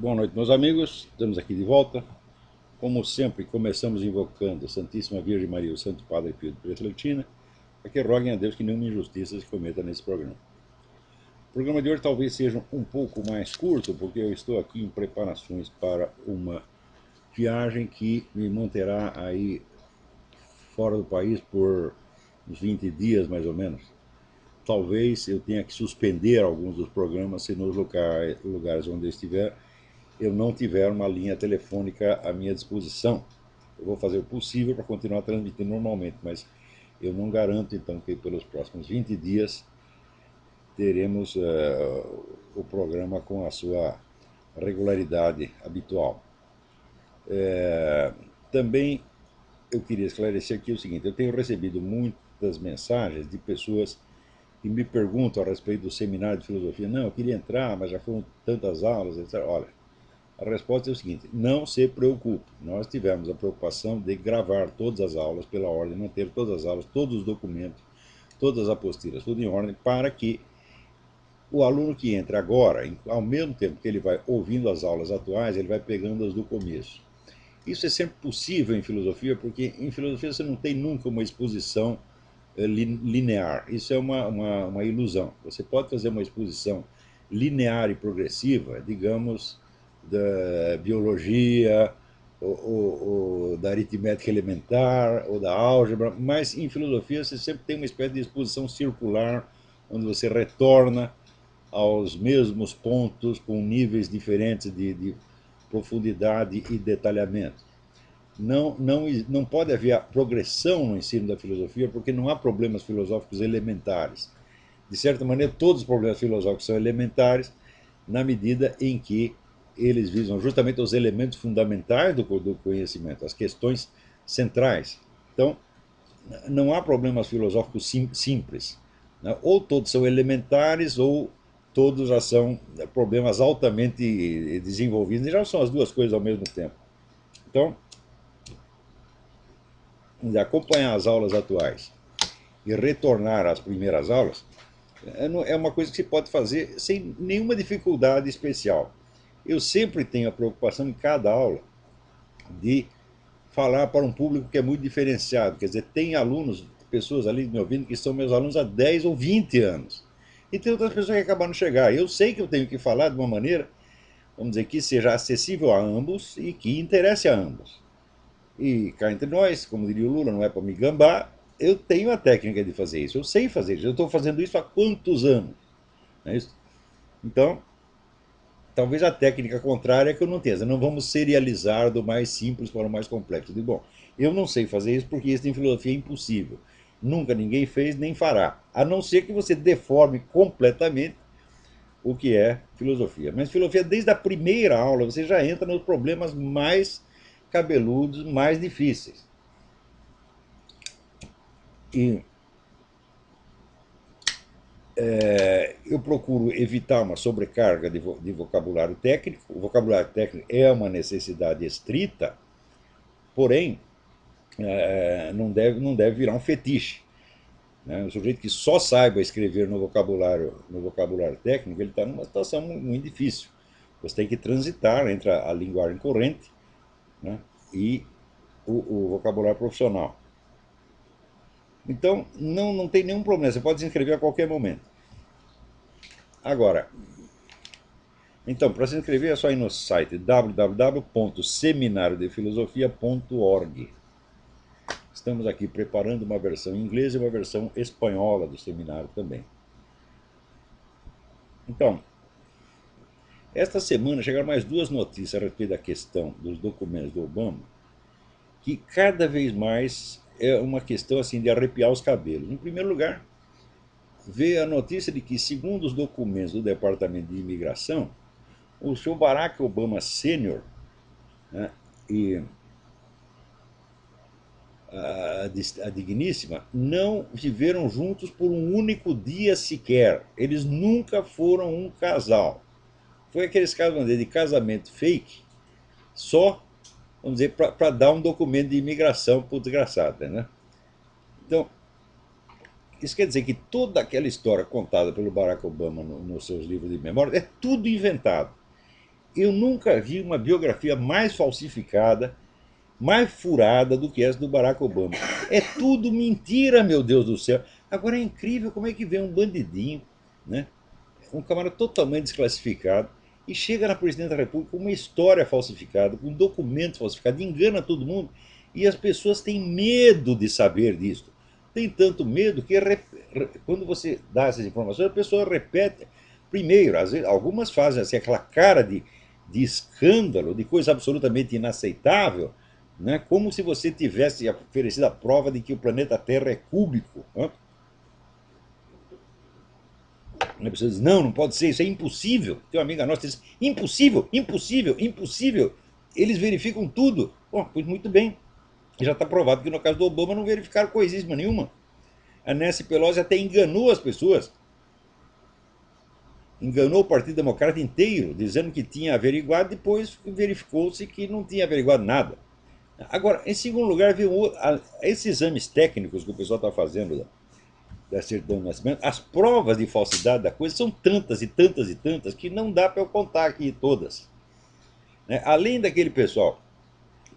Boa noite, meus amigos. Estamos aqui de volta. Como sempre, começamos invocando a Santíssima Virgem Maria, o Santo Padre Pio de Pietrelcina, para que roguem a Deus que nenhuma injustiça se cometa nesse programa. O programa de hoje talvez seja um pouco mais curto, porque eu estou aqui em preparações para uma viagem que me manterá aí fora do país por uns 20 dias, mais ou menos. Talvez eu tenha que suspender alguns dos programas se nos lugares onde eu estiver eu não tiver uma linha telefônica à minha disposição. Eu vou fazer o possível para continuar transmitindo normalmente, mas eu não garanto então que pelos próximos 20 dias teremos o programa com a sua regularidade habitual. Também eu queria esclarecer aqui o seguinte: eu tenho recebido muitas mensagens de pessoas que me perguntam a respeito do seminário de filosofia. Não, eu queria entrar, mas já foram tantas aulas, etc. Olha, a resposta é o seguinte: não se preocupe. Nós tivemos a preocupação de gravar todas as aulas pela ordem, manter todas as aulas, todos os documentos, todas as apostilas, tudo em ordem, para que o aluno que entra agora, ao mesmo tempo que ele vai ouvindo as aulas atuais, ele vai pegando as do começo. Isso é sempre possível em filosofia, porque em filosofia você não tem nunca uma exposição linear. Isso é uma ilusão. Você pode fazer uma exposição linear e progressiva, digamos, da biologia, ou da aritmética elementar, ou da álgebra, mas em filosofia você sempre tem uma espécie de exposição circular, onde você retorna aos mesmos pontos com níveis diferentes de profundidade e detalhamento. Não pode haver progressão no ensino da filosofia porque não há problemas filosóficos elementares. De certa maneira, todos os problemas filosóficos são elementares na medida em que eles visam justamente os elementos fundamentais do conhecimento, as questões centrais. Então, não há problemas filosóficos simples. Né? Ou todos são elementares, ou todos já são problemas altamente desenvolvidos, e já são as duas coisas ao mesmo tempo. Então, de acompanhar as aulas atuais e retornar às primeiras aulas é uma coisa que se pode fazer sem nenhuma dificuldade especial. Eu sempre tenho a preocupação em cada aula de falar para um público que é muito diferenciado. Quer dizer, tem alunos, pessoas ali me ouvindo que são meus alunos há 10 ou 20 anos. E tem outras pessoas que acabaram de chegar. Eu sei que eu tenho que falar de uma maneira, vamos dizer, que seja acessível a ambos e que interesse a ambos. E cá entre nós, como diria o Lula, não é para me gambar, eu tenho a técnica de fazer isso, eu sei fazer isso, eu estou fazendo isso há quantos anos? Não é isso? Então, talvez a técnica contrária é que eu não tenha. Não vamos serializar do mais simples para o mais complexo. Eu digo, bom, eu não sei fazer isso porque isso em filosofia é impossível. Nunca ninguém fez nem fará. A não ser que você deforme completamente o que é filosofia. Mas filosofia, desde a primeira aula, você já entra nos problemas mais cabeludos, mais difíceis. E eu procuro evitar uma sobrecarga de vocabulário técnico. O vocabulário técnico é uma necessidade estrita, porém, não deve virar um fetiche. Né? O sujeito que só saiba escrever no vocabulário técnico, ele está numa situação muito difícil. Você tem que transitar entre a linguagem corrente, né, e o vocabulário profissional. Então, não tem nenhum problema, você pode se inscrever a qualquer momento. Agora, então, para se inscrever é só ir no site www.seminariodefilosofia.org. Estamos aqui preparando uma versão em inglês e uma versão espanhola do seminário também. Então, esta semana chegaram mais duas notícias a respeito da questão dos documentos do Obama, que cada vez mais é uma questão assim de arrepiar os cabelos. Em primeiro lugar, veio a notícia de que, segundo os documentos do Departamento de Imigração, o senhor Barack Obama Sênior, né, e a digníssima não viveram juntos por um único dia sequer. Eles nunca foram um casal. Foi aqueles casos de casamento fake, só, vamos dizer, para dar um documento de imigração para o desgraçado, né? Então, isso quer dizer que toda aquela história contada pelo Barack Obama nos seus livros de memória é tudo inventado. eu nunca vi uma biografia mais falsificada, mais furada do que essa do Barack Obama. É tudo mentira, meu Deus do céu. Agora é incrível como é que vem um bandidinho, né? Um camarada totalmente desclassificado, e chega na presidência da República com uma história falsificada, com documentos falsificados, engana todo mundo, e as pessoas têm medo de saber disso. Tem tanto medo que quando você dá essas informações, a pessoa repete. Primeiro, às vezes, algumas fazem assim, aquela cara de escândalo, de coisa absolutamente inaceitável, né? Como se você tivesse oferecido a prova de que o planeta Terra é cúbico. Né? A pessoa diz, não, não pode ser, isso é impossível. Tem uma amiga nossa que diz, impossível, impossível, impossível. Eles verificam tudo. Bom, pois muito bem. Já está provado que no caso do Obama não verificaram coisíssima nenhuma. A Nancy Pelosi até enganou as pessoas. Enganou o Partido Democrata inteiro, dizendo que tinha averiguado, depois verificou-se que não tinha averiguado nada. Agora, em segundo lugar, esses exames técnicos que o pessoal está fazendo da certidão de nascimento, as provas de falsidade da coisa são tantas e tantas e tantas que não dá para eu contar aqui todas. Né? Além daquele pessoal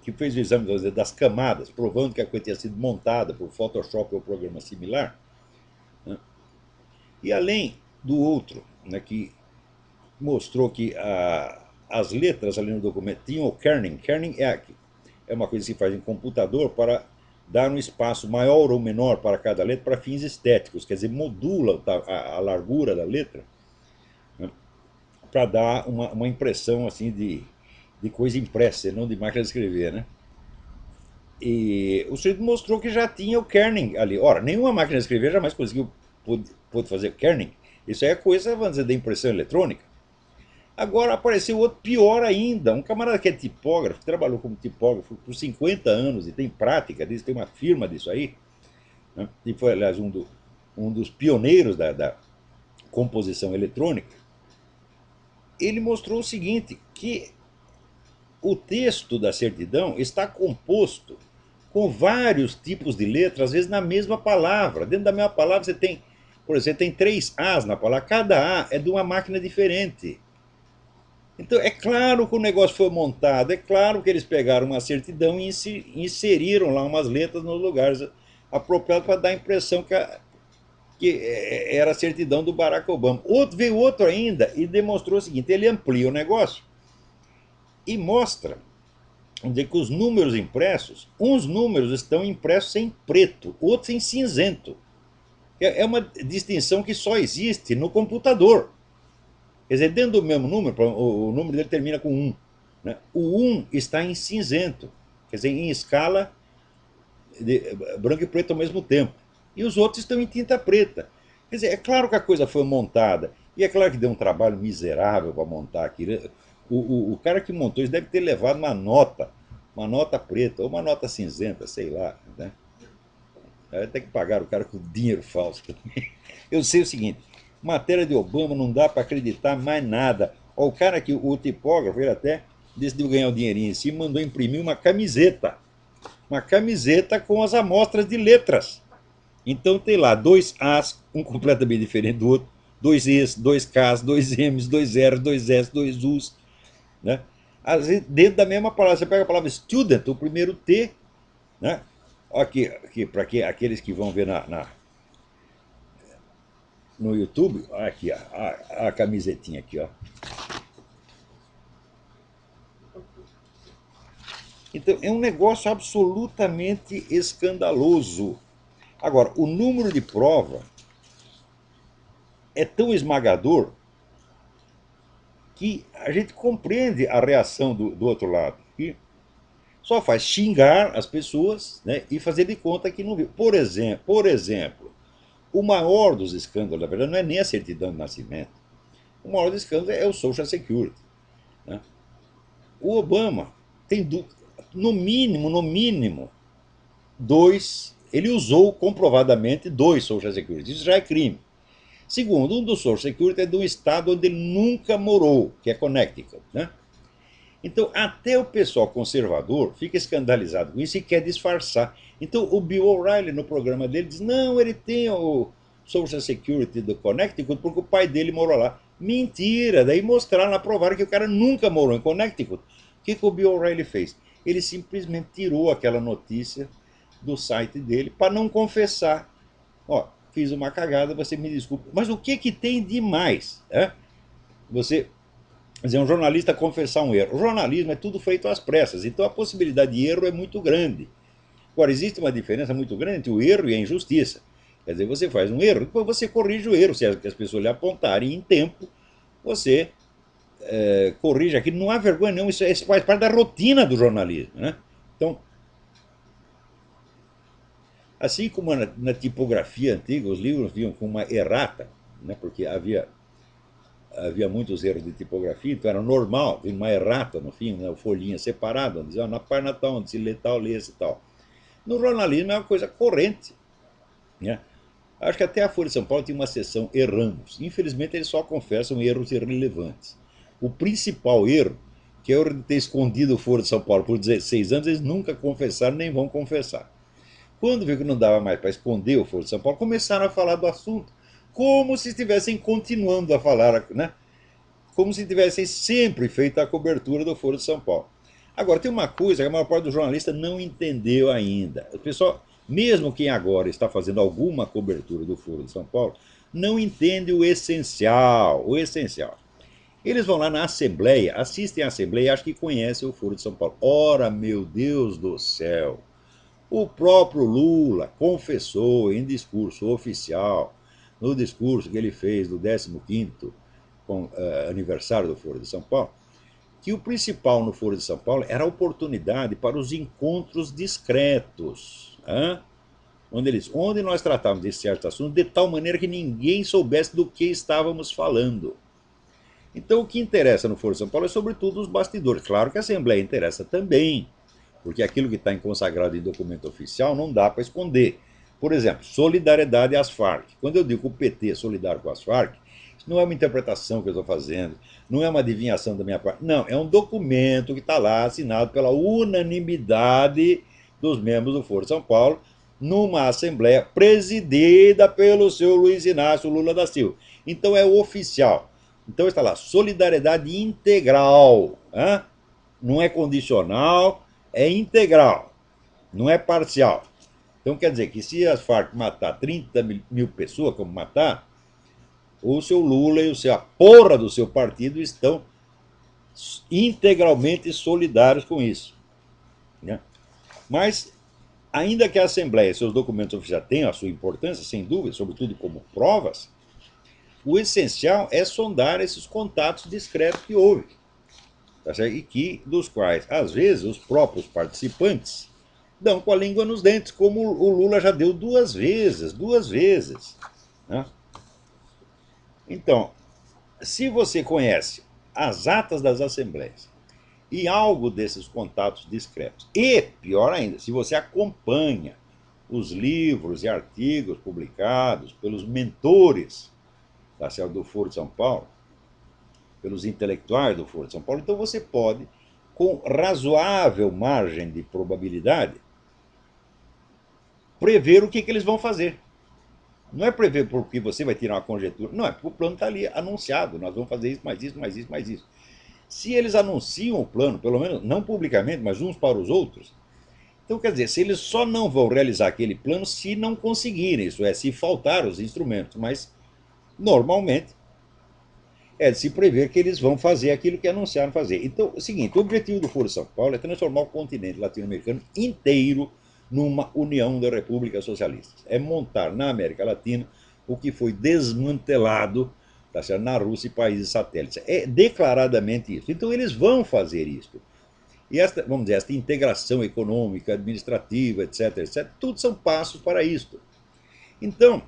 que fez o exame das camadas, provando que a coisa tinha sido montada por Photoshop ou programa similar, né? E além do outro, né, que mostrou que as letras ali no documento tinham o kerning. Kerning é uma coisa que se faz em computador para dar um espaço maior ou menor para cada letra para fins estéticos, quer dizer, modula a largura da letra, né, para dar uma impressão assim de coisa impressa, não de máquina de escrever, né? E o sujeito mostrou que já tinha o kerning ali. Ora, nenhuma máquina de escrever jamais conseguiu pôde fazer kerning. Isso é coisa, vamos dizer, da impressão eletrônica. Agora apareceu outro pior ainda, um camarada que é tipógrafo, que trabalhou como tipógrafo por 50 anos e tem prática disso, tem uma firma disso aí, né? E foi, aliás, um dos pioneiros da composição eletrônica. Ele mostrou o seguinte, que o texto da certidão está composto com vários tipos de letras, às vezes na mesma palavra. Dentro da mesma palavra você tem, por exemplo, tem 3 As na palavra, cada A é de uma máquina diferente. Então, é claro que o negócio foi montado, é claro que eles pegaram uma certidão e inseriram lá umas letras nos lugares apropriados para dar a impressão que era a certidão do Barack Obama. Veio outro ainda e demonstrou o seguinte, ele amplia o negócio e mostra, vamos dizer, que os números impressos, uns números estão impressos em preto, outros em cinzento. É uma distinção que só existe no computador. Quer dizer, dentro do mesmo número, o número dele termina com 1. Né? O 1 está em cinzento, quer dizer, em escala de branco e preto ao mesmo tempo. E os outros estão em tinta preta. Quer dizer, é claro que a coisa foi montada, e é claro que deu um trabalho miserável para montar aquilo. O cara que montou isso deve ter levado uma nota preta, ou uma nota cinzenta, sei lá. Né? Até que pagaram o cara com dinheiro falso. Eu sei o seguinte, matéria de Obama não dá para acreditar mais nada. Ó, o cara que, o tipógrafo, ele até decidiu ganhar um dinheirinho em cima, mandou imprimir uma camiseta. Uma camiseta com as amostras de letras. Então tem lá 2 As, um completamente diferente do outro, 2 Es, 2 Ks, 2 Ms, 2 Rs, 2 S, 2 Us. Né? Às vezes, dentro da mesma palavra, você pega a palavra student, o primeiro T, né? Aqui para aqueles que vão ver no YouTube, aqui a camisetinha aqui, ó. Então é um negócio absolutamente escandaloso. Agora, o número de prova é tão esmagador que a gente compreende a reação do outro lado. Que só faz xingar as pessoas, né, e fazer de conta que não viu. Por exemplo, o maior dos escândalos, na verdade, não é nem a certidão de nascimento. O maior dos escândalos é o Social Security. Né? O Obama tem, no mínimo, 2. Ele usou comprovadamente 2 Social Security. Isso já é crime. Segundo, um dos Social Security é de um estado onde ele nunca morou, que é Connecticut. Né? Então, até o pessoal conservador fica escandalizado com isso e quer disfarçar. Então, o Bill O'Reilly, no programa dele, diz, não, ele tem o Social Security do Connecticut porque o pai dele morou lá. Mentira! Daí mostraram lá, provaram que o cara nunca morou em Connecticut. O que o Bill O'Reilly fez? Ele simplesmente tirou aquela notícia do site dele para não confessar. Ó, fiz uma cagada, você me desculpa. Mas o que tem de mais? Você Quer dizer, um jornalista confessar um erro. O jornalismo é tudo feito às pressas, então a possibilidade de erro é muito grande. Agora, existe uma diferença muito grande entre o erro e a injustiça. Quer dizer, você faz um erro, depois você corrige o erro. Se as pessoas lhe apontarem em tempo, você corrige aquilo. Não há vergonha nenhuma, isso faz parte da rotina do jornalismo. Né? Então, assim como na tipografia antiga, os livros vinham com uma errata, né? Porque havia muitos erros de tipografia, então era normal, vinha uma errata no fim, né, folhinha separada, onde dizia, na página tal, onde se lê tal, lê esse tal. No jornalismo é uma coisa corrente. Né? Acho que até a Folha de São Paulo tinha uma seção erramos. Infelizmente, eles só confessam erros irrelevantes. O principal erro, que é o erro de ter escondido o Folha de São Paulo por 16 anos, eles nunca confessaram nem vão confessar. Quando viu que não dava mais para esconder o Folha de São Paulo, começaram a falar do assunto, como se estivessem continuando a falar, né? Como se tivessem sempre feito a cobertura do Foro de São Paulo. Agora, tem uma coisa que a maior parte dos jornalistas não entendeu ainda. O pessoal, mesmo quem agora está fazendo alguma cobertura do Foro de São Paulo, não entende o essencial. O essencial. Eles vão lá na Assembleia, assistem à Assembleia e acham que conhecem o Foro de São Paulo. Ora, meu Deus do céu! O próprio Lula confessou em discurso oficial, no discurso que ele fez do 15º aniversário do Foro de São Paulo, que o principal no Foro de São Paulo era a oportunidade para os encontros discretos, onde nós tratávamos de certos assuntos de tal maneira que ninguém soubesse do que estávamos falando. Então, o que interessa no Foro de São Paulo é, sobretudo, os bastidores. Claro que a Assembleia interessa também, porque aquilo que está consagrado em documento oficial não dá para esconder. Por exemplo, solidariedade às Farc. Quando eu digo que o PT é solidário com as Farc, isso não é uma interpretação que eu estou fazendo, não é uma adivinhação da minha parte. Não, é um documento que está lá assinado pela unanimidade dos membros do Foro de São Paulo, numa assembleia presidida pelo seu Luiz Inácio Lula da Silva. Então é oficial. Então está lá, solidariedade integral. Não é condicional, é integral, não é parcial. Então quer dizer que se as Farc matar 30 mil pessoas, como matar, o seu Lula e a porra do seu partido estão integralmente solidários com isso. Né? Mas, ainda que a Assembleia e seus documentos oficiais tenham a sua importância, sem dúvida, sobretudo como provas, o essencial é sondar esses contatos discretos que houve. Tá certo? E que, dos quais, às vezes, os próprios participantes dão com a língua nos dentes, como o Lula já deu duas vezes. Né? Então, se você conhece as atas das assembleias e algo desses contatos discretos, e, pior ainda, se você acompanha os livros e artigos publicados pelos mentores do Foro de São Paulo, pelos intelectuais do Foro de São Paulo, então você pode, com razoável margem de probabilidade, prever o que eles vão fazer. Não é prever porque você vai tirar uma conjectura, não, é porque o plano está ali anunciado, nós vamos fazer isso, mais isso, mais isso, mais isso. Se eles anunciam o plano, pelo menos não publicamente, mas uns para os outros, então quer dizer, se eles só não vão realizar aquele plano se não conseguirem, isso é, se faltar os instrumentos, mas normalmente é de se prever que eles vão fazer aquilo que anunciaram fazer. Então, é o seguinte, o objetivo do Foro de São Paulo é transformar o continente latino-americano inteiro numa união de repúblicas socialistas. É montar na América Latina o que foi desmantelado, tá certo, na Rússia e países satélites. É declaradamente isso. Então eles vão fazer isso. E esta, vamos dizer, esta integração econômica, administrativa, etc., tudo são passos para isso. Então,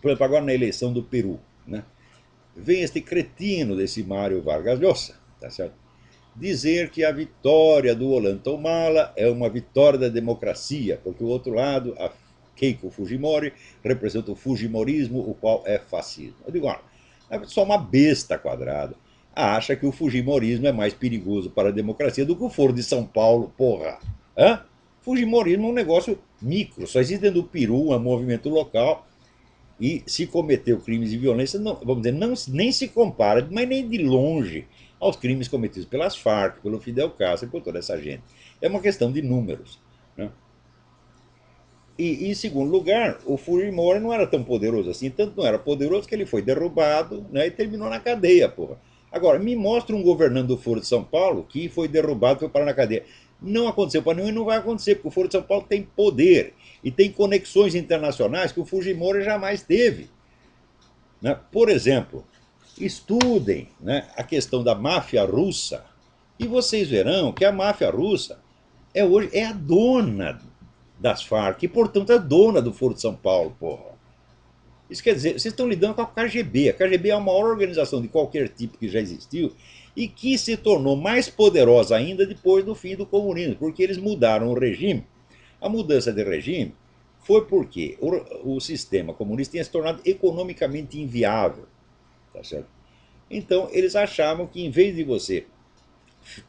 por exemplo, agora na eleição do Peru, né, vem este cretino desse Mário Vargas Llosa, tá certo? Dizer que a vitória do Ollanta-Humala é uma vitória da democracia, porque o outro lado, a Keiko Fujimori, representa o Fujimorismo, o qual é fascismo. Eu digo, é só uma besta quadrada acha que o Fujimorismo é mais perigoso para a democracia do que o Foro de São Paulo, porra. Fujimorismo é um negócio micro, só existe dentro do Peru, um movimento local, e se cometeu crimes de violência, não, vamos dizer, não, nem se compara, mas nem de longe, aos crimes cometidos pelas Farc, pelo Fidel Castro e por toda essa gente. É uma questão de números. Né? E, em segundo lugar, o Fujimori não era tão poderoso assim, tanto não era poderoso que ele foi derrubado, né, e terminou na cadeia, porra. Agora, me mostra um governante do Foro de São Paulo que foi derrubado e foi parar na cadeia. Não aconteceu para nenhum e não vai acontecer, porque o Foro de São Paulo tem poder e tem conexões internacionais que o Fujimori jamais teve. Né? Por exemplo, estudem, né, a questão da máfia russa e vocês verão que a máfia russa hoje é a dona das Farc e, portanto, é dona do Foro de São Paulo, porra. Isso quer dizer, vocês estão lidando com a KGB. A KGB é a maior organização de qualquer tipo que já existiu e que se tornou mais poderosa ainda depois do fim do comunismo, porque eles mudaram o regime. A mudança de regime foi porque o sistema comunista tinha se tornado economicamente inviável. Tá certo? Então, eles achavam que, em vez de você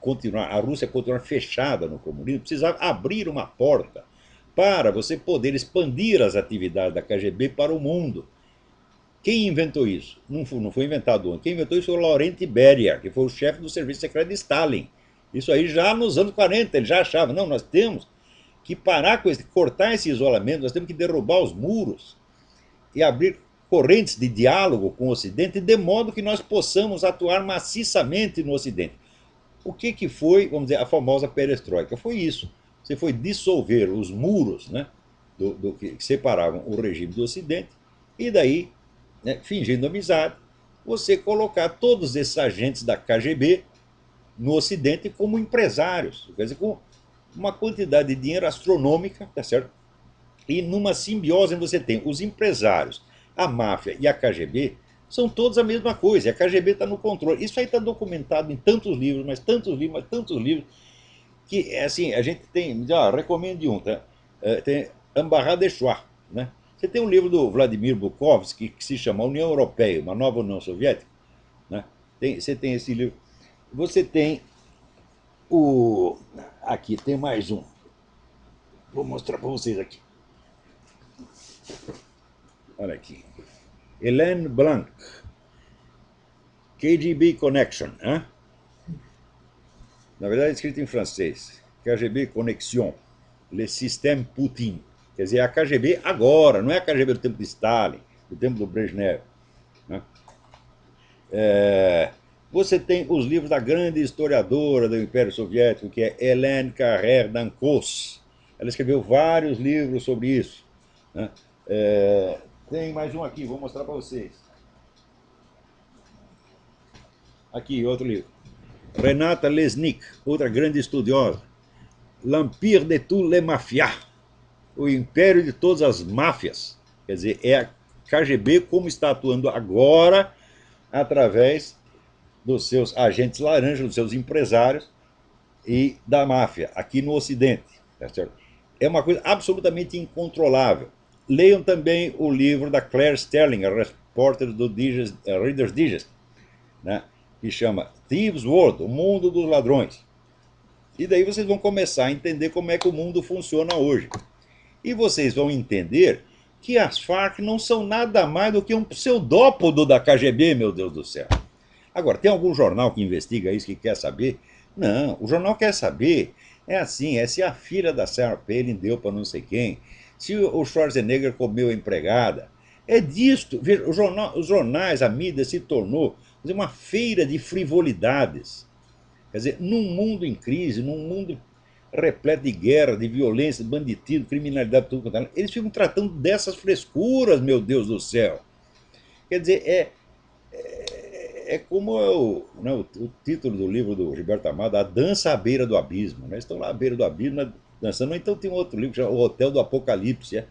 continuar, a Rússia continuar fechada no comunismo, precisava abrir uma porta para você poder expandir as atividades da KGB para o mundo. Quem inventou isso? Não foi inventado ontem. Quem inventou isso foi o Laurent Beria, que foi o chefe do serviço secreto de Stalin. Isso aí já nos anos 40, ele já achava, não, nós temos que parar com esse, cortar esse isolamento, nós temos que derrubar os muros e abrir correntes de diálogo com o Ocidente, de modo que nós possamos atuar maciçamente no Ocidente. O que foi, vamos dizer, a famosa perestroika? Foi isso. Você foi dissolver os muros, né, do que separavam o regime do Ocidente, e daí, né, fingindo amizade, você colocar todos esses agentes da KGB no Ocidente como empresários, quer dizer, com uma quantidade de dinheiro astronômica, tá certo? E numa simbiose você tem os empresários, a máfia e a KGB, são todos a mesma coisa. A KGB está no controle. Isso aí está documentado em tantos livros, mas tantos livros, mas tantos livros, que assim, a gente tem, recomendo um, tá? Tem Embarras de Choix, né? Você tem um livro do Vladimir Bukovsky que se chama União Europeia, uma nova União Soviética, né? Você tem esse livro. Você tem o. Aqui, tem mais um. Vou mostrar para vocês aqui. Olha aqui. Hélène Blanc, KGB Connection. Hein? Na verdade, é escrito em francês. KGB Connexion. Le Système Poutine. Quer dizer, é a KGB agora, não é a KGB do tempo de Stalin, do tempo do Brezhnev. Né? Você tem os livros da grande historiadora do Império Soviético, que é Hélène Carrère d'Ancos. Ela escreveu vários livros sobre isso. Né? Tem mais um aqui, vou mostrar para vocês. Aqui, outro livro. Renata Lesnik, outra grande estudiosa. L'Empire de toutes les mafias. O império de todas as máfias. Quer dizer, é a KGB como está atuando agora através dos seus agentes laranjas, dos seus empresários e da máfia, aqui no Ocidente. Tá certo? É uma coisa absolutamente incontrolável. Leiam também o livro da Claire Sterling, a repórter do Reader's Digest, né, que chama Thieves' World, o mundo dos ladrões. E daí vocês vão começar a entender como é que o mundo funciona hoje. E vocês vão entender que as Farc não são nada mais do que um pseudópodo da KGB, meu Deus do céu. Agora, tem algum jornal que investiga isso, que quer saber? Não, o jornal quer saber. É assim, é se a filha da Sarah Palin deu para não sei quem, se o Schwarzenegger comeu a empregada. É disto. Veja, os jornais, a mídia se tornou uma feira de frivolidades. Quer dizer, num mundo em crise, num mundo repleto de guerra, de violência, de banditismo, criminalidade, tudo, eles ficam tratando dessas frescuras, meu Deus do céu. Quer dizer, é como né, o título do livro do Gilberto Amado, A Dança à Beira do Abismo. Né? Eles estão lá à beira do abismo, dançando. Então tem um outro livro que chama O Hotel do Apocalipse.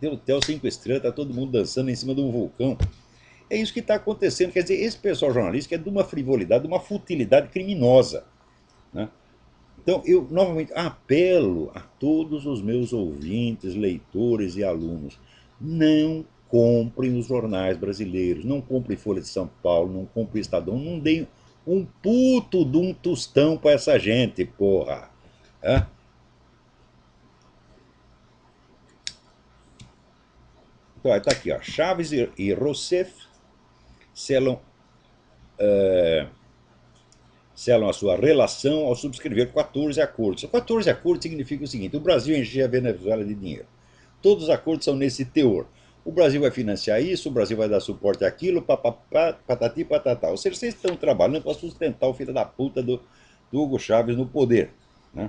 Tem o Hotel 5 Estrelas, está todo mundo dançando em cima de um vulcão. É isso que está acontecendo. Quer dizer, esse pessoal jornalístico é de uma frivolidade, de uma futilidade criminosa. Né? Então, eu novamente apelo a todos os meus ouvintes, leitores e alunos: não comprem os jornais brasileiros, não comprem Folha de São Paulo, não comprem Estadão, não deem um puto de um tostão para essa gente, porra. Então, está aqui, ó, Chaves e Rousseff selam, selam a sua relação ao subscrever 14 acordos. 14 acordos significa o seguinte: o Brasil enchia a Venezuela de dinheiro. Todos os acordos são nesse teor. O Brasil vai financiar isso, o Brasil vai dar suporte àquilo, papapá, patati patatá. Ou seja, vocês estão trabalhando para sustentar o filho da puta do Hugo Chávez no poder. Né?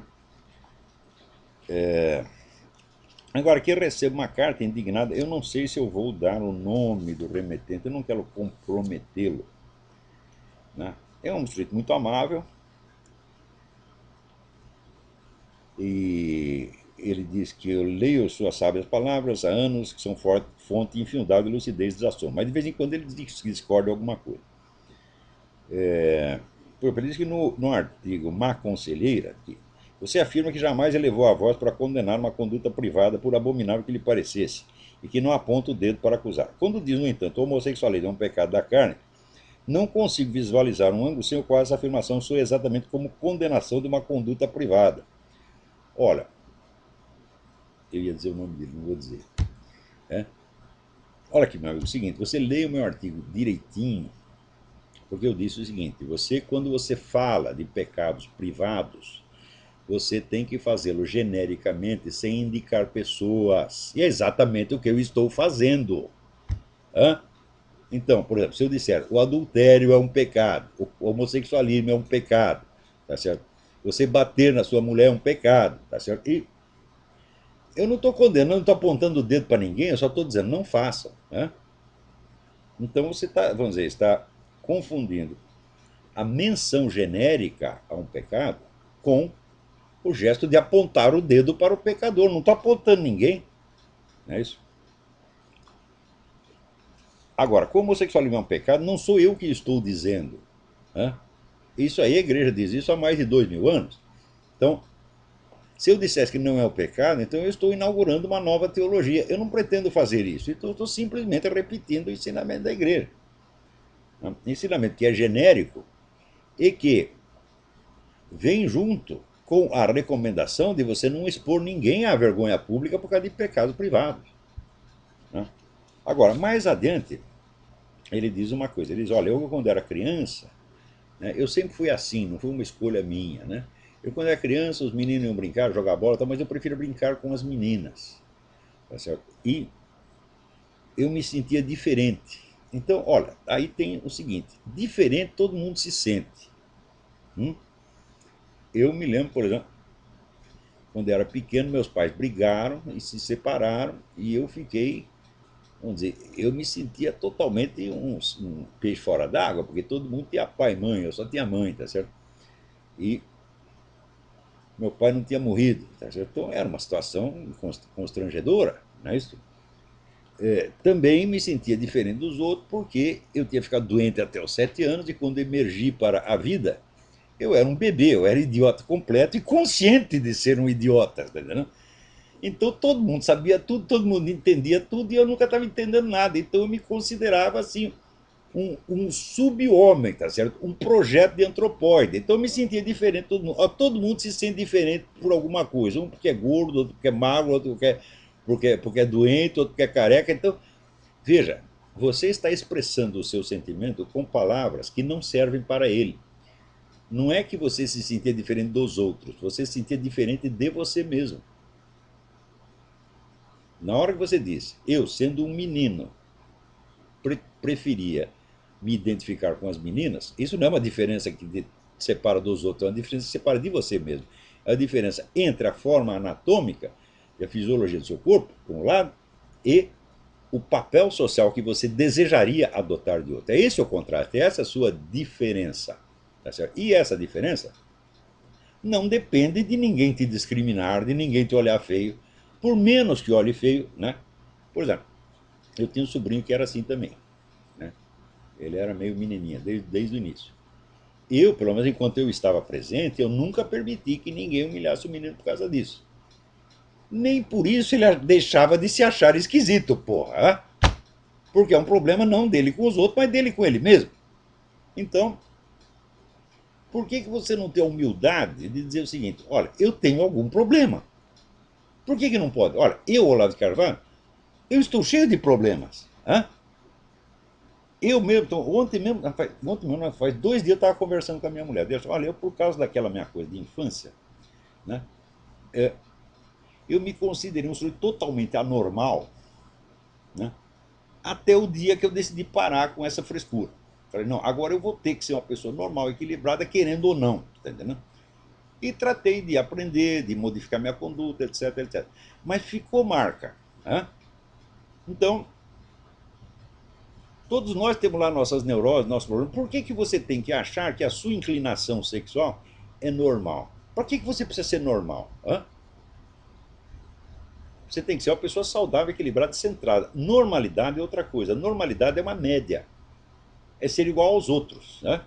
Agora, aqui eu recebo uma carta indignada. Eu não sei se eu vou dar o nome do remetente, eu não quero comprometê-lo. Né? É um sujeito muito amável e ele diz que eu leio suas sábias palavras há anos, que são fonte infindável de lucidez dos assuntos. Mas de vez em quando ele discorda de alguma coisa. Ele diz que no artigo Má Conselheira, você afirma que jamais elevou a voz para condenar uma conduta privada por abominável que lhe parecesse, e que não aponta o dedo para acusar. Quando diz, no entanto, o homossexualismo é um pecado da carne, não consigo visualizar um ângulo sem o qual essa afirmação soa exatamente como condenação de uma conduta privada. Olha, eu ia dizer o nome dele, não vou dizer. É? Olha aqui, meu amigo, é o seguinte, você lê o meu artigo direitinho, porque eu disse o seguinte: quando você fala de pecados privados, você tem que fazê-lo genericamente, sem indicar pessoas. E é exatamente o que eu estou fazendo. Hã? Então, por exemplo, se eu disser o adultério é um pecado, o homossexualismo é um pecado, tá certo? Você bater na sua mulher é um pecado, tá certo? E eu não estou condenando, não estou apontando o dedo para ninguém, eu só estou dizendo, não façam. Né? Então você está, vamos dizer, está confundindo a menção genérica a um pecado com o gesto de apontar o dedo para o pecador. Não estou apontando ninguém. Não é isso? Agora, como o homossexualismo é um pecado, não sou eu que estou dizendo. Né? Isso aí a igreja diz isso há mais de 2000 anos. Então, se eu dissesse que não é o pecado, então eu estou inaugurando uma nova teologia. Eu não pretendo fazer isso. Então, eu estou simplesmente repetindo o ensinamento da igreja. Ensinamento que é genérico e que vem junto com a recomendação de você não expor ninguém à vergonha pública por causa de pecados privados. Né? Agora, mais adiante, ele diz uma coisa: ele diz, olha, eu quando era criança, né, eu sempre fui assim, não foi uma escolha minha. Né? Eu quando era criança, os meninos iam brincar, jogar bola, mas eu prefiro brincar com as meninas. Tá certo? E eu me sentia diferente. Então, olha, aí tem o seguinte: diferente todo mundo se sente. Eu me lembro, por exemplo, quando eu era pequeno, meus pais brigaram e se separaram, e eu fiquei, vamos dizer, eu me sentia totalmente um peixe fora d'água, porque todo mundo tinha pai e mãe, eu só tinha mãe, tá certo? E meu pai não tinha morrido, tá certo? Então era uma situação constrangedora, não é isso? Também me sentia diferente dos outros, porque eu tinha ficado doente até os 7 anos, e quando emergi para a vida, eu era um bebê, eu era idiota completo e consciente de ser um idiota, tá entendendo? Então todo mundo sabia tudo, todo mundo entendia tudo, e eu nunca estava entendendo nada. Então eu me considerava assim um sub-homem, tá certo? Um projeto de antropóide. Então eu me sentia diferente de todo mundo. Todo mundo se sente diferente por alguma coisa. Um porque é gordo, outro porque é magro, outro porque é doente, outro porque é careca. Então, veja, você está expressando o seu sentimento com palavras que não servem para ele. Não é que você se sentia diferente dos outros, você se sentia diferente de você mesmo. Na hora que você disse, eu sendo um menino, preferia me identificar com as meninas, isso não é uma diferença que te separa dos outros, é uma diferença que separa de você mesmo. É a diferença entre a forma anatômica e a fisiologia do seu corpo, por um lado, e o papel social que você desejaria adotar de outro. É esse o contraste, é essa a sua diferença. Tá certo? E essa diferença não depende de ninguém te discriminar, de ninguém te olhar feio, por menos que olhe feio. Né? Por exemplo, eu tinha um sobrinho que era assim também. Né? Ele era meio menininha, desde o início. Eu, pelo menos enquanto eu estava presente, eu nunca permiti que ninguém humilhasse o menino por causa disso. Nem por isso ele deixava de se achar esquisito, porra. Porque é um problema não dele com os outros, mas dele com ele mesmo. Então, por que você não tem a humildade de dizer o seguinte: olha, eu tenho algum problema. Por que não pode? Olha, eu, Olavo de Carvalho, Eu estou cheio de problemas. Hã? Eu mesmo, então, ontem mesmo, faz 2 dias eu estava conversando com a minha mulher. Ela falou, olha, eu por causa daquela minha coisa de infância, né, eu me considerei um sujeito totalmente anormal, né, até o dia que eu decidi parar com essa frescura. Falei, não, agora eu vou ter que ser uma pessoa normal, equilibrada, querendo ou não. Tá entendendo? E tratei de aprender, de modificar minha conduta, etc, etc. Mas ficou marca. Né? Então, todos nós temos lá nossas neuroses, nossos problemas. Por que você tem que achar que a sua inclinação sexual é normal? Por que você precisa ser normal? Hã? Você tem que ser uma pessoa saudável, equilibrada e centrada. Normalidade é outra coisa. Normalidade é uma média. É ser igual aos outros. Né?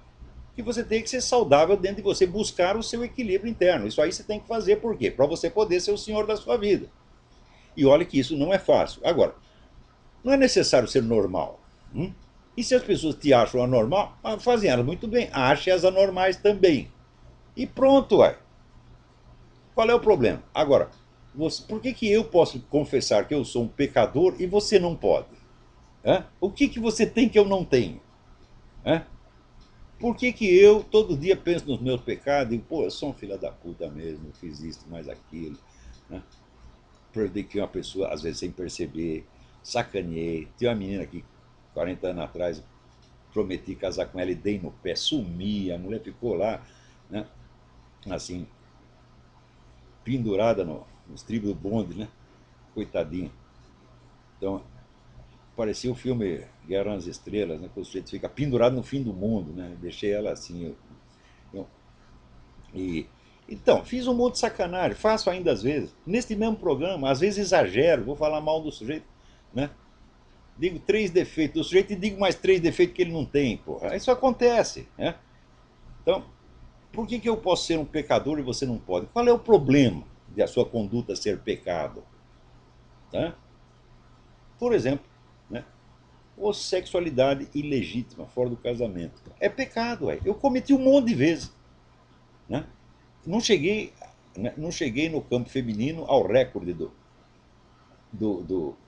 E você tem que ser saudável dentro de você, buscar o seu equilíbrio interno. Isso aí você tem que fazer por quê? Para você poder ser o senhor da sua vida. E olha que isso não é fácil. Agora, não é necessário ser normal. E se as pessoas te acham anormal, fazem elas muito bem. Ache as anormais também. E pronto, ué. Qual é o problema? Agora, por que eu posso confessar que eu sou um pecador e você não pode? O que você tem que eu não tenho? Por que eu todo dia penso nos meus pecados e, pô, eu sou um filho da puta mesmo, fiz isso, mais aquilo. Né? Prejudiquei uma pessoa, às vezes sem perceber, sacaneei. Tem uma menina que, 40 anos atrás, prometi casar com ela e dei no pé, sumi, a mulher ficou lá, né? Assim, pendurada no estribo do bonde, né? Coitadinha. Então, parecia o filme Guerra nas Estrelas, né? Que o sujeito fica pendurado no fim do mundo, né? Deixei ela assim. Eu, e, então, fiz um monte de sacanagem, faço ainda às vezes. Neste mesmo programa, às vezes exagero, vou falar mal do sujeito, né? Digo 3 defeitos do sujeito e digo mais 3 defeitos que ele não tem, porra. Isso acontece, né? Então, por que eu posso ser um pecador e você não pode? Qual é o problema de a sua conduta ser pecado? Tá? Por exemplo, né? Ou sexualidade ilegítima, fora do casamento. É pecado, eu cometi um monte de vezes. Né? Não cheguei, né? Não cheguei no campo feminino ao recorde do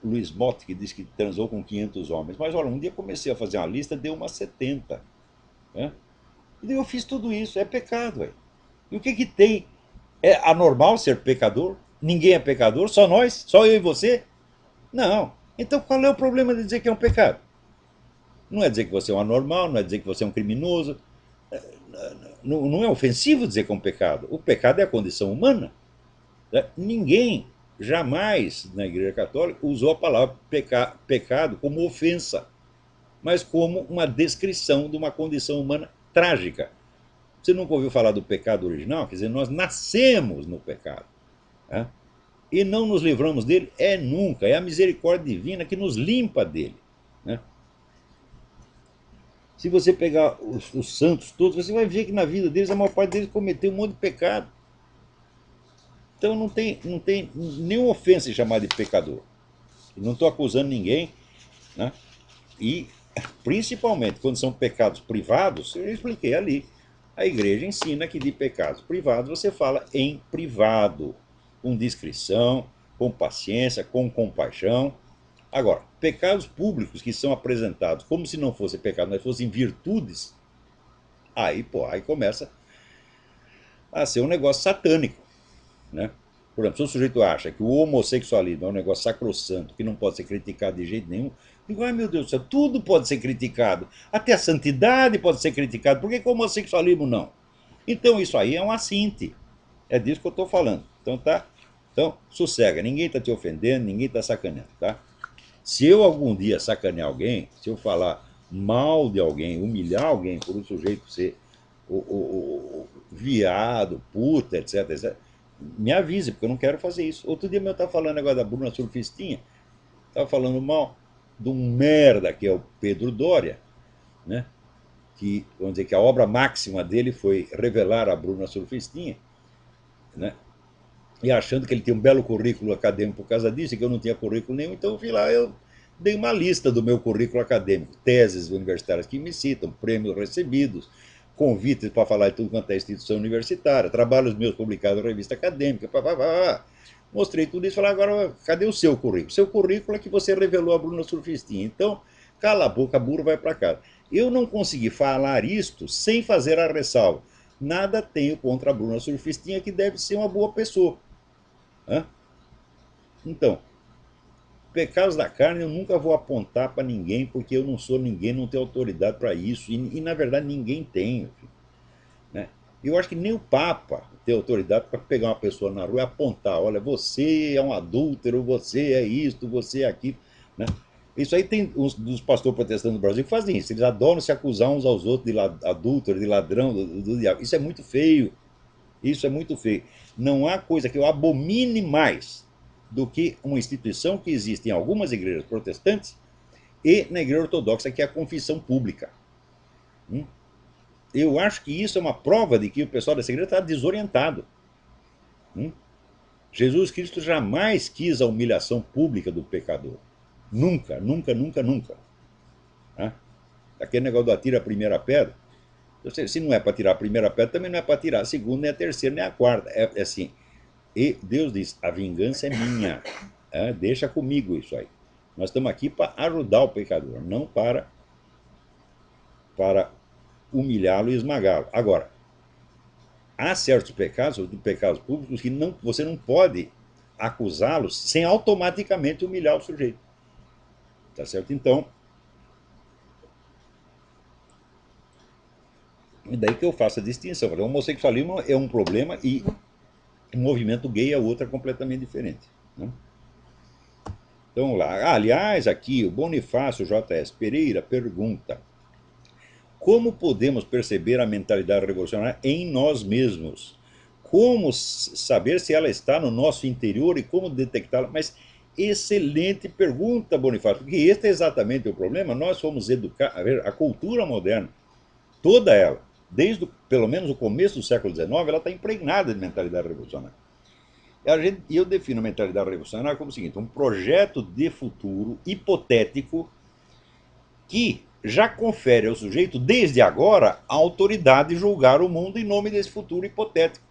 Luiz Motti, que diz que transou com 500 homens. Mas olha, um dia comecei a fazer uma lista, deu umas 70. Né? E eu fiz tudo isso, é pecado. E o que tem? É anormal ser pecador? Ninguém é pecador? Só nós? Só eu e você? Não. Então qual é o problema de dizer que é um pecado? Não é dizer que você é um anormal, não é dizer que você é um criminoso. Não é ofensivo dizer que é um pecado. O pecado é a condição humana. Ninguém jamais na Igreja Católica usou a palavra pecado como ofensa, mas como uma descrição de uma condição humana trágica. Você nunca ouviu falar do pecado original? Quer dizer, nós nascemos no pecado. Né? E não nos livramos dele nunca. É a misericórdia divina que nos limpa dele. Né? Se você pegar os santos todos, você vai ver que na vida deles, a maior parte deles cometeu um monte de pecado. Então não tem nenhuma ofensa em chamar de pecador. Não estou acusando ninguém. Né? E, principalmente, quando são pecados privados, eu expliquei ali. A igreja ensina que de pecados privados você fala em privado, com discrição, com paciência, com compaixão. Agora, pecados públicos que são apresentados como se não fossem pecados, mas fossem virtudes, aí começa a ser um negócio satânico. Né? Por exemplo, se o sujeito acha que o homossexualismo é um negócio sacrossanto, que não pode ser criticado de jeito nenhum, digo, ai meu Deus do céu, tudo pode ser criticado. Até a santidade pode ser criticada. Por que o homossexualismo não? Então isso aí é um assinte. É disso que eu estou falando. Então tá. Então, sossega, ninguém está te ofendendo, ninguém está sacaneando, tá? Se eu algum dia sacanear alguém, se eu falar mal de alguém, humilhar alguém por um sujeito ser o viado, puta, etc, etc, me avise, porque eu não quero fazer isso. Outro dia eu estava falando negócio da Bruna Surfistinha, estava falando mal de um merda que é o Pedro Doria, né? Que, vamos dizer, que a obra máxima dele foi revelar a Bruna Surfistinha, né? E achando que ele tinha um belo currículo acadêmico por causa disso, e que eu não tinha currículo nenhum, então eu fui lá, eu dei uma lista do meu currículo acadêmico, teses universitárias que me citam, prêmios recebidos, convites para falar de tudo quanto é instituição universitária, trabalhos meus publicados em revista acadêmica, Mostrei tudo isso e falei, agora cadê o seu currículo? Seu currículo é que você revelou a Bruna Surfistinha. Então, cala a boca, burro, vai para casa. Eu não consegui falar isto sem fazer a ressalva. Nada tenho contra a Bruna Surfistinha, que deve ser uma boa pessoa. Hã? Então, pecados da carne eu nunca vou apontar para ninguém, porque eu não sou ninguém, não tenho autoridade para isso. E, na verdade ninguém tem. Né? Eu acho que nem o Papa tem autoridade para pegar uma pessoa na rua e apontar: olha, você é um adúltero, você é isto, você é aquilo. Né? Isso aí tem uns dos pastores protestantes do Brasil que fazem isso. Eles adoram se acusar uns aos outros de adúltero, de ladrão, do diabo. Isso é muito feio. Isso é muito feio. Não há coisa que eu abomine mais do que uma instituição que existe em algumas igrejas protestantes e na igreja ortodoxa, que é a confissão pública. Eu acho que isso é uma prova de que o pessoal dessa igreja está desorientado. Jesus Cristo jamais quis a humilhação pública do pecador. Nunca, nunca, nunca, nunca. Tá? Aquele negócio do atira a primeira pedra. Se não é para tirar a primeira pedra, também não é para tirar a segunda, nem a terceira, nem a quarta. É assim. E Deus diz: a vingança é minha. Deixa comigo isso aí. Nós estamos aqui para ajudar o pecador, não para humilhá-lo e esmagá-lo. Agora, há certos pecados públicos, que você não pode acusá-los sem automaticamente humilhar o sujeito. Tá certo? Então, é daí que eu faço a distinção. O homossexualismo é um problema e o movimento gay é outra completamente diferente. Né? Então, vamos lá. Aliás, aqui o Bonifácio J.S. Pereira pergunta: como podemos perceber a mentalidade revolucionária em nós mesmos? Como saber se ela está no nosso interior e como detectá-la? Mas excelente pergunta, Bonifácio, porque este é exatamente o problema. Nós fomos educados, a cultura moderna, toda ela, desde pelo menos o começo do século XIX, ela está impregnada de mentalidade revolucionária. E eu defino a mentalidade revolucionária como o seguinte: um projeto de futuro hipotético que já confere ao sujeito, desde agora, a autoridade de julgar o mundo em nome desse futuro hipotético,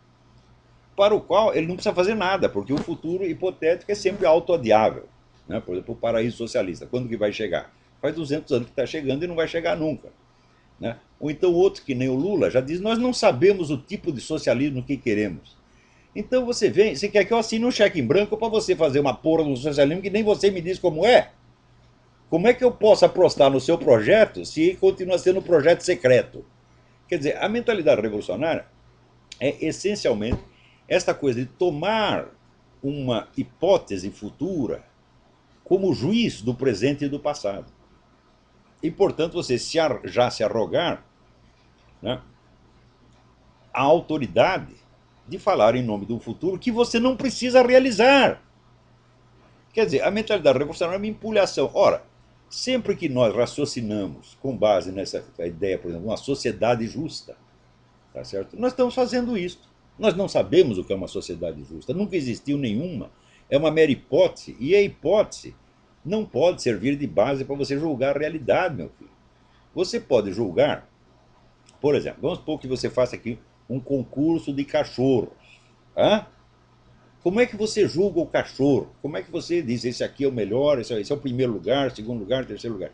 para o qual ele não precisa fazer nada, porque o futuro hipotético é sempre autoadiável. Né? Por exemplo, o paraíso socialista, quando que vai chegar? Faz 200 anos que está chegando e não vai chegar nunca. Né? Ou então outro, que nem o Lula, já diz: nós não sabemos o tipo de socialismo que queremos. Então você vem, você quer que eu assine um cheque em branco para você fazer uma porra do socialismo que nem você me diz como é? Como é que eu posso apostar no seu projeto se continua sendo um projeto secreto? Quer dizer, a mentalidade revolucionária é essencialmente esta coisa de tomar uma hipótese futura como juiz do presente e do passado. E, portanto, você já se arrogar, né, a autoridade de falar em nome de um futuro que você não precisa realizar. Quer dizer, a mentalidade revolucionária é uma empulhação. Ora, sempre que nós raciocinamos com base nessa ideia, por exemplo, uma sociedade justa, tá certo? Nós estamos fazendo isso. Nós não sabemos o que é uma sociedade justa, nunca existiu nenhuma. É uma mera hipótese, e a hipótese não pode servir de base para você julgar a realidade, meu filho. Você pode julgar, por exemplo, vamos supor que você faça aqui um concurso de cachorros. Hã? Como é que você julga o cachorro? Como é que você diz: esse aqui é o melhor, esse é o primeiro lugar, segundo lugar, terceiro lugar?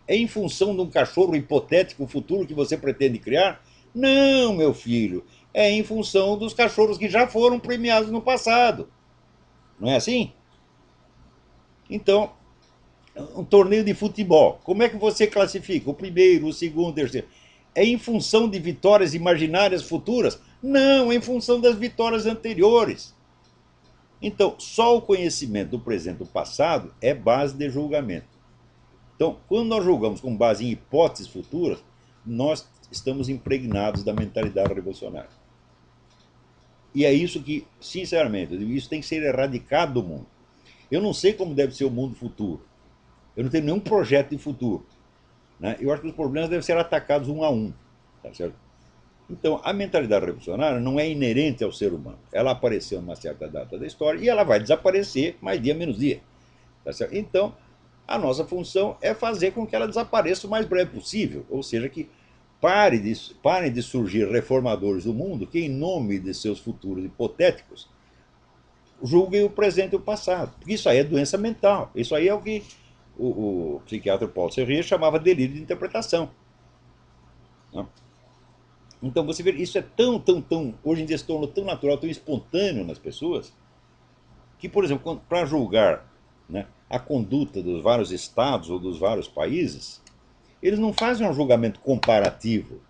É em função de um cachorro hipotético futuro que você pretende criar? Não, meu filho. É em função dos cachorros que já foram premiados no passado. Não é assim? Então, um torneio de futebol, como é que você classifica o primeiro, o segundo, o terceiro? É em função de vitórias imaginárias futuras? Não, é em função das vitórias anteriores. Então, só o conhecimento do presente e do passado é base de julgamento. Então, quando nós julgamos com base em hipóteses futuras, nós estamos impregnados da mentalidade revolucionária. E é isso que, sinceramente, isso tem que ser erradicado do mundo. Eu não sei como deve ser o mundo futuro. Eu não tenho nenhum projeto de futuro. Né? Eu acho que os problemas devem ser atacados um a um. Tá certo? Então, a mentalidade revolucionária não é inerente ao ser humano. Ela apareceu numa certa data da história e ela vai desaparecer mais dia menos dia. Tá certo? Então, a nossa função é fazer com que ela desapareça o mais breve possível. Ou seja, que parem de surgir reformadores do mundo que, em nome de seus futuros hipotéticos, julguem o presente e o passado. Porque isso aí é doença mental. Isso aí é o que o psiquiatra Paulo Serret chamava delírio de interpretação. Né? Então você vê, isso é tão, hoje em dia se tornou tão natural, tão espontâneo nas pessoas, que, por exemplo, para julgar, né, a conduta dos vários estados ou dos vários países, eles não fazem um julgamento comparativo.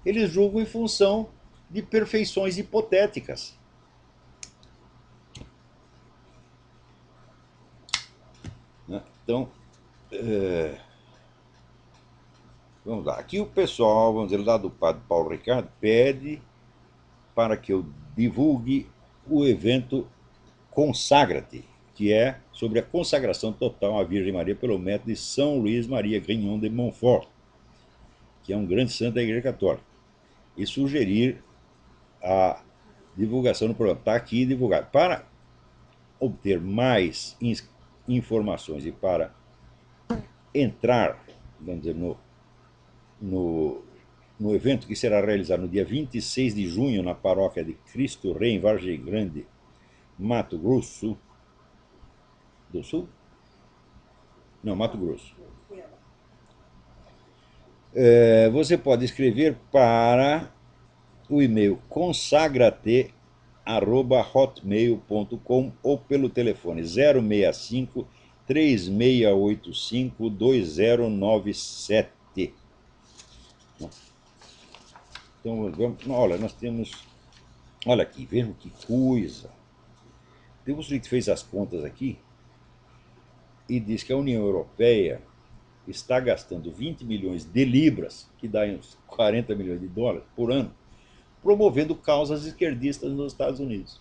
Eles julgam em função de perfeições hipotéticas. Né? Então, vamos lá. Aqui o pessoal, vamos dizer, lá do padre Paulo Ricardo, pede para que eu divulgue o evento Consagra-te, que é sobre a consagração total à Virgem Maria pelo método de São Luís Maria Grignon de Montfort, que é um grande santo da Igreja Católica, e sugerir a divulgação do programa. Está aqui divulgado. Para obter mais informações e para entrar, vamos dizer, no, no evento que será realizado no dia 26 de junho na paróquia de Cristo Rei, em Vargem Grande, Mato Grosso do Sul? Não, Mato Grosso. Você pode escrever para o e-mail consagrate@hotmail.com ou pelo telefone 065 3685 2097. Então, olha, nós temos. Olha aqui, vejam que coisa. Tem um sujeito que fez as contas aqui e diz que a União Europeia está gastando 20 milhões de libras, que dá uns 40 milhões de dólares por ano, promovendo causas esquerdistas nos Estados Unidos.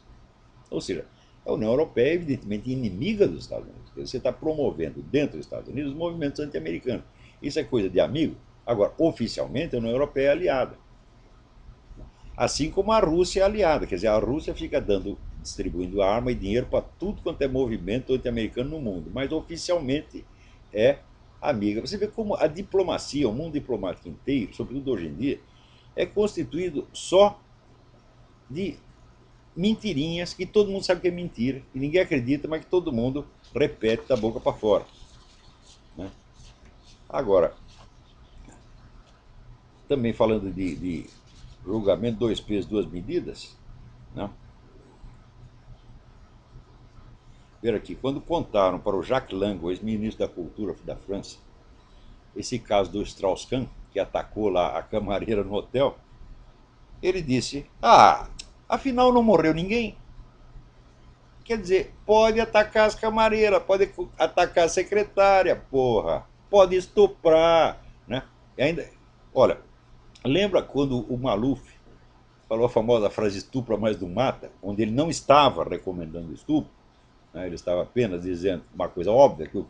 Ou seja, a União Europeia é evidentemente inimiga dos Estados Unidos. Você está promovendo dentro dos Estados Unidos movimentos anti-americanos. Isso é coisa de amigo. Agora, oficialmente, a União Europeia é aliada. Assim como a Rússia é aliada. Quer dizer, a Rússia fica distribuindo arma e dinheiro para tudo quanto é movimento anti-americano no mundo. Mas oficialmente é amiga. Você vê como a diplomacia, o mundo diplomático inteiro, sobretudo hoje em dia, é constituído só de mentirinhas que todo mundo sabe que é mentira, que ninguém acredita, mas que todo mundo repete da boca para fora. Né? Agora, também falando de julgamento, dois pesos, duas medidas, né? Ver aqui, quando contaram para o Jacques Lang, o ex-ministro da Cultura da França, esse caso do Strauss-Kahn, que atacou lá a camareira no hotel, ele disse: Ah, afinal não morreu ninguém. Quer dizer, pode atacar as camareiras, pode atacar a secretária, porra, pode estuprar, né? E ainda, olha, lembra quando o Maluf falou a famosa frase estupra, mas não mata, onde ele não estava recomendando estupro, né? Ele estava apenas dizendo uma coisa óbvia, que o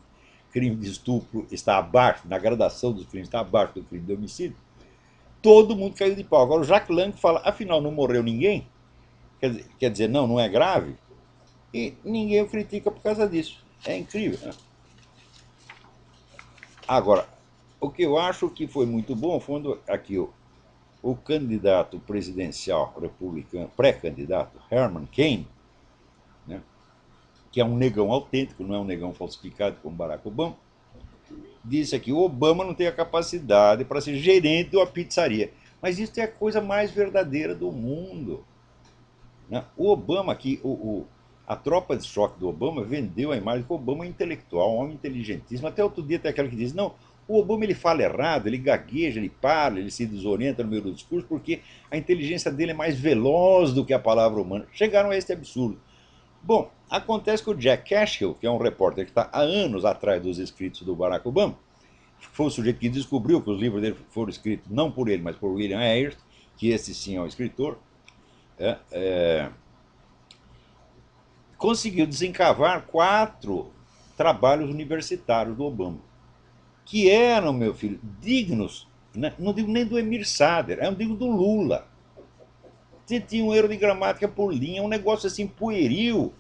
crime de estupro está abaixo, na gradação dos crimes está abaixo do crime de homicídio. Todo mundo caiu de pau. Agora o Jacques Lang fala, afinal não morreu ninguém, quer dizer, não é grave, e ninguém o critica por causa disso. É incrível, né? Agora, o que eu acho que foi muito bom foi quando aqui o candidato presidencial republicano, pré-candidato, Herman Cain, né, que é um negão autêntico, não é um negão falsificado como Barack Obama, disse aqui: o Obama não tem a capacidade para ser gerente de uma pizzaria. Mas isso é a coisa mais verdadeira do mundo. Né? O Obama aqui, a tropa de choque do Obama vendeu a imagem que o Obama é intelectual, um homem inteligentíssimo. Até outro dia tem aquela que diz: não, o Obama ele fala errado, ele gagueja, ele para, ele se desorienta no meio do discurso porque a inteligência dele é mais veloz do que a palavra humana. Chegaram a este absurdo. Bom, acontece que o Jack Cashill, que é um repórter que está há anos atrás dos escritos do Barack Obama, foi o sujeito que descobriu que os livros dele foram escritos não por ele, mas por William Ayers, que esse sim é um escritor, é, é, conseguiu desencavar 4 trabalhos universitários do Obama, que eram, meu filho, dignos, né? Não digo nem do Emir Sader, eu digo do Lula. Tinha um erro de gramática por linha, um negócio assim pueril.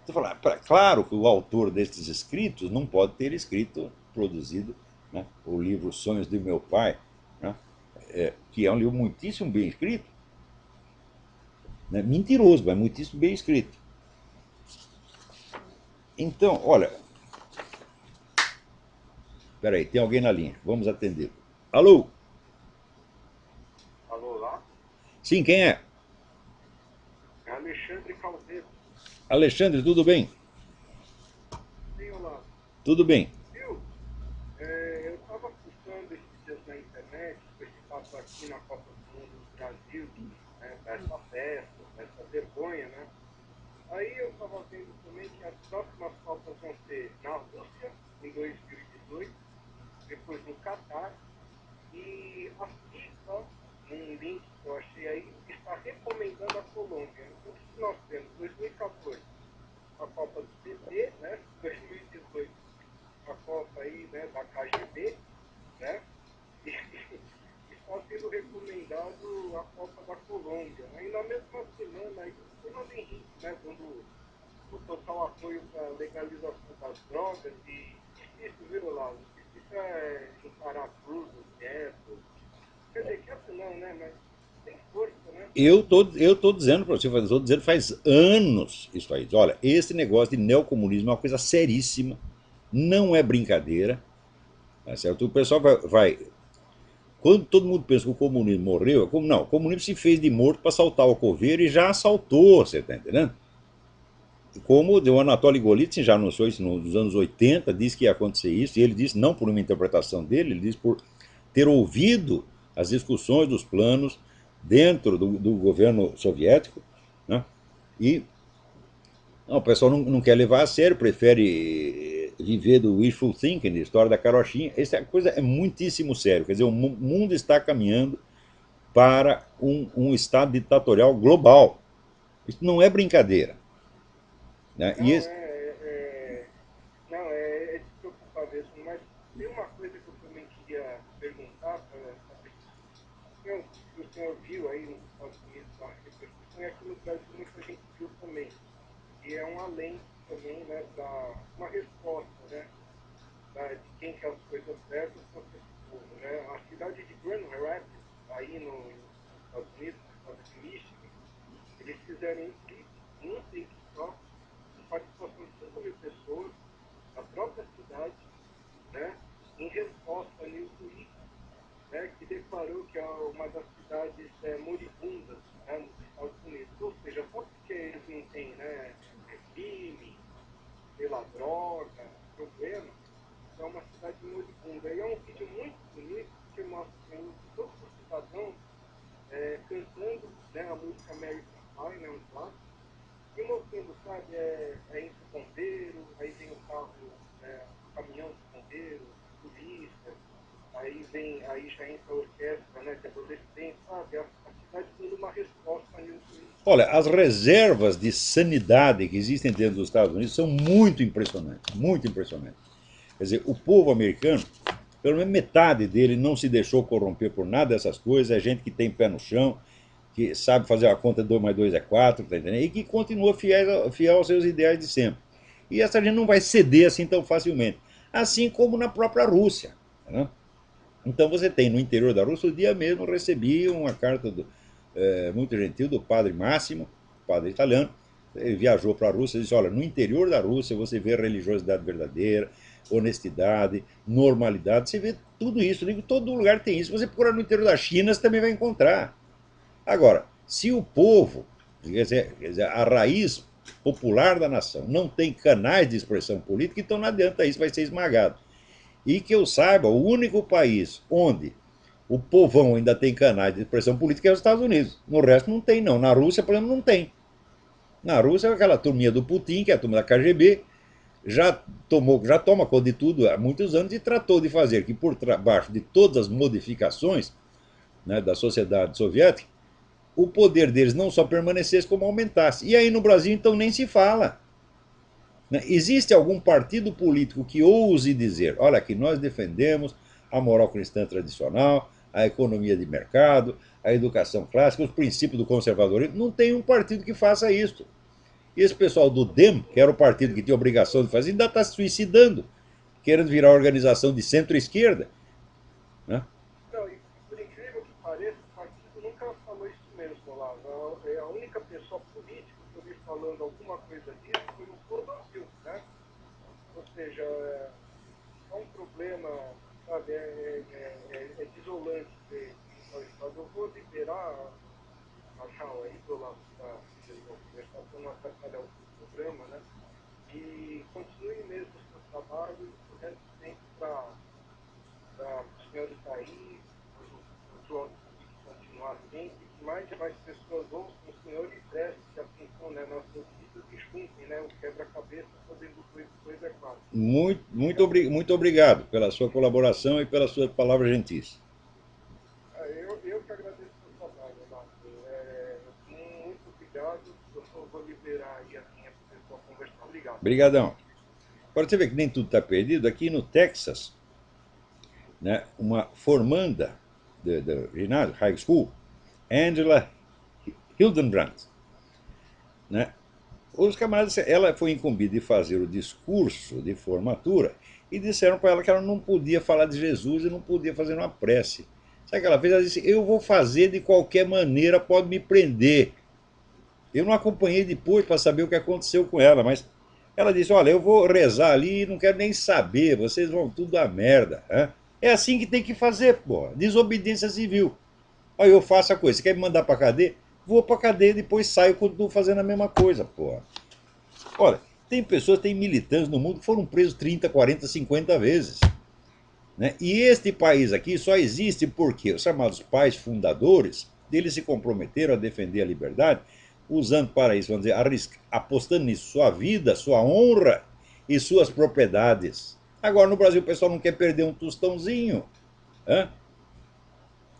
Você fala, claro que o autor desses escritos não pode ter escrito, produzido, né, o livro Sonhos de Meu Pai, né, que é um livro muitíssimo bem escrito, né, mentiroso, mas muitíssimo bem escrito. Então, olha, peraí, tem alguém na linha, vamos atender. Alô? Alô lá? Sim, quem é? É Alexandre Caldeiro. Alexandre, tudo bem? Sim, olá. Tudo bem. Viu? Eu estava fuçando esses dias na internet, com esse papo aqui na Copa do Mundo do Brasil, né, dessa festa, dessa vergonha, né? Aí eu estava vendo também que as próximas Copas vão ser na Rússia, em 2018, depois no Catar, e a FIFA, num link que eu achei aí, está recomendando a Colômbia. Então, o que nós temos? 2014, a Copa do PT, né? 2018, a Copa aí, né, da KGB, né? E está sendo recomendado a Copa da Colômbia. Aí na mesma semana aí o Fernando Henrique, né, dando o total apoio para a legalização das drogas e difícil, viu, Olavo? Difícil é encarar tudo, quieto. Quer dizer, quieto não, né? Mas tem força, né? Eu tô dizendo para você, estou dizendo faz anos isso aí. Olha, esse negócio de neocomunismo é uma coisa seríssima, não é brincadeira, tá certo? O pessoal vai quando todo mundo pensa que o comunismo morreu, não, o comunismo se fez de morto para assaltar o coveiro e já assaltou, você está entendendo? Como o Anatoly Golitsyn já anunciou isso nos anos 80, disse que ia acontecer isso, e ele disse não por uma interpretação dele, ele disse por ter ouvido as discussões dos planos dentro do governo soviético, né? E não, o pessoal não quer levar a sério, prefere viver do wishful thinking, da história da carochinha. Essa coisa é muitíssimo sério. Quer dizer, o mundo está caminhando para um estado ditatorial global. Isso não é brincadeira. Né? E Não, esse, não, é de se preocupar mesmo, mas tem uma coisa que eu também queria perguntar para saber se o senhor viu aí nos Estados Unidos a repercussão, e aqui no Brasil muita gente viu também. E é um alento também, né, para uma resposta, né, de quem quer as coisas certas contra esse povo, né. A cidade de Grand Rapids, aí nos Estados Unidos, no estado de Michigan, eles fizeram um clipe, um take só, com participação de 5 mil pessoas, da própria cidade, né, em resposta a Newsweek, né, que declarou que é uma das cidades moribundas, né, nos Estados Unidos. Ou seja, só porque eles não têm, né, crime, pela droga, problema, é uma cidade moribunda. E é um vídeo muito bonito, porque mostra assim, todos os cidadãos cantando, né, a música American Pie, né, um clássico, e mostrando, sabe, entra o bombeiro, aí vem o carro, o caminhão dos bombeiros, polícia, aí já entra a orquestra, né, de adolescentes, sabe, a cidade dando uma resposta a Newsweek. olha, as reservas de sanidade que existem dentro dos Estados Unidos são muito impressionantes, muito impressionantes. Quer dizer, o povo americano, pelo menos metade dele não se deixou corromper por nada dessas coisas, é gente que tem pé no chão, que sabe fazer a conta 2 mais 2 é 4, tá entendendo? E que continua fiel aos seus ideais de sempre. E essa gente não vai ceder assim tão facilmente. Assim como na própria Rússia. Né? Então você tem no interior da Rússia, o dia mesmo recebi uma carta muito gentil do padre Máximo, padre italiano. Ele viajou para a Rússia e disse: olha, no interior da Rússia você vê religiosidade verdadeira, honestidade, normalidade, você vê tudo isso. Digo, todo lugar tem isso. Se você procurar no interior da China, você também vai encontrar. Agora, se o povo, quer dizer, a raiz popular da nação, não tem canais de expressão política, então não adianta isso, vai ser esmagado. E que eu saiba, o único país onde o povão ainda tem canais de expressão política é os Estados Unidos. No resto não tem, não. Na Rússia, por exemplo, não tem. Na Rússia, aquela turminha do Putin, que é a turma da KGB, já toma conta de tudo há muitos anos e tratou de fazer que por baixo de todas as modificações, né, da sociedade soviética, o poder deles não só permanecesse, como aumentasse. E aí no Brasil, então, nem se fala. Né? Existe algum partido político que ouse dizer: olha, que nós defendemos a moral cristã tradicional, a economia de mercado, a educação clássica, os princípios do conservadorismo? Não tem um partido que faça isso. E esse pessoal do DEM, que era o partido que tinha obrigação de fazer, ainda está se suicidando, querendo virar organização de centro-esquerda. Né? Não, e por incrível que pareça, o partido nunca falou isso mesmo, Olavo. A única pessoa política que eu vi falando alguma coisa disso foi o Clodovil, né? Ou seja, é um problema, sabe, é desolante ver o Estado. Eu vou liberar a Raul aí do lado para vocês vão conversar para não atrapalhar o programa, né? E continue mesmo o seu trabalho, o resto do tempo para os senhores sair, o João continuar sempre, que mais e mais pessoas ouçam o senhor e prestem atenção, né, nas notícias e juntem, né, o quebra-cabeça fazendo coisa quase. Muito obrigado pela sua colaboração e pelas suas palavras gentis. Eu que agradeço o seu trabalho, Renato. Muito obrigado. Eu vou liberar aí a linha para o pessoal conversar. Obrigado. Obrigadão. Agora você vê que nem tudo está perdido. Aqui no Texas, né, uma formanda do ginásio, high school, Angela Hildenbrandt, né, os camaradas, ela foi incumbida de fazer o discurso de formatura e disseram para ela que ela não podia falar de Jesus e não podia fazer uma prece. Sabe o que ela fez? Ela disse: eu vou fazer de qualquer maneira, pode me prender. Eu não acompanhei depois para saber o que aconteceu com ela, mas ela disse: olha, eu vou rezar ali e não quero nem saber, vocês vão tudo a merda. Hein? É assim que tem que fazer, pô. Desobediência civil. Aí eu faço a coisa, você quer me mandar para cadeia? Vou para cadeia e depois saio e continuo fazendo a mesma coisa, pô. Olha, tem pessoas, tem militantes no mundo que foram presos 30, 40, 50 vezes. Né? E este país aqui só existe porque os chamados pais fundadores, eles se comprometeram a defender a liberdade, usando para isso, vamos dizer, apostando nisso sua vida, sua honra e suas propriedades. Agora no Brasil o pessoal não quer perder um tostãozinho. Hein?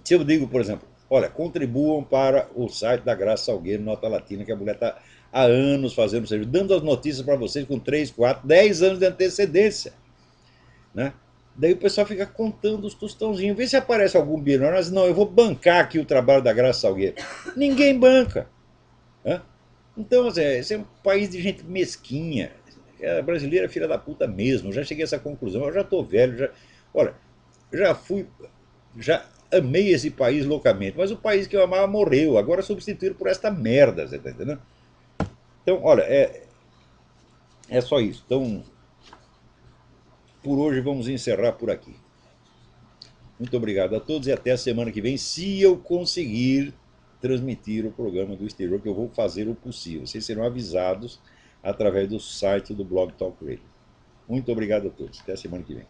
Se eu digo, por exemplo, olha, contribuam para o site da Graça Salgueiro, Nota Latina, que a mulher está há anos fazendo serviço, dando as notícias para vocês com 3, 4, 10 anos de antecedência. Né? Daí o pessoal fica contando os tostãozinhos. Vê se aparece algum bilionário. Mas não, eu vou bancar aqui o trabalho da Graça Salgueiro. Ninguém banca. Né? Então, esse é um país de gente mesquinha. A brasileira é filha da puta mesmo. Eu já cheguei a essa conclusão. Eu já estou velho. Olha, já fui. Já amei esse país loucamente. Mas o país que eu amava morreu. Agora substituído por esta merda. Você tá entendendo? Então, olha, é só isso. Então, por hoje vamos encerrar por aqui. Muito obrigado a todos e até a semana que vem, se eu conseguir transmitir o programa do exterior, que eu vou fazer o possível. Vocês serão avisados através do site do Blog Talk Radio. Muito obrigado a todos. Até a semana que vem.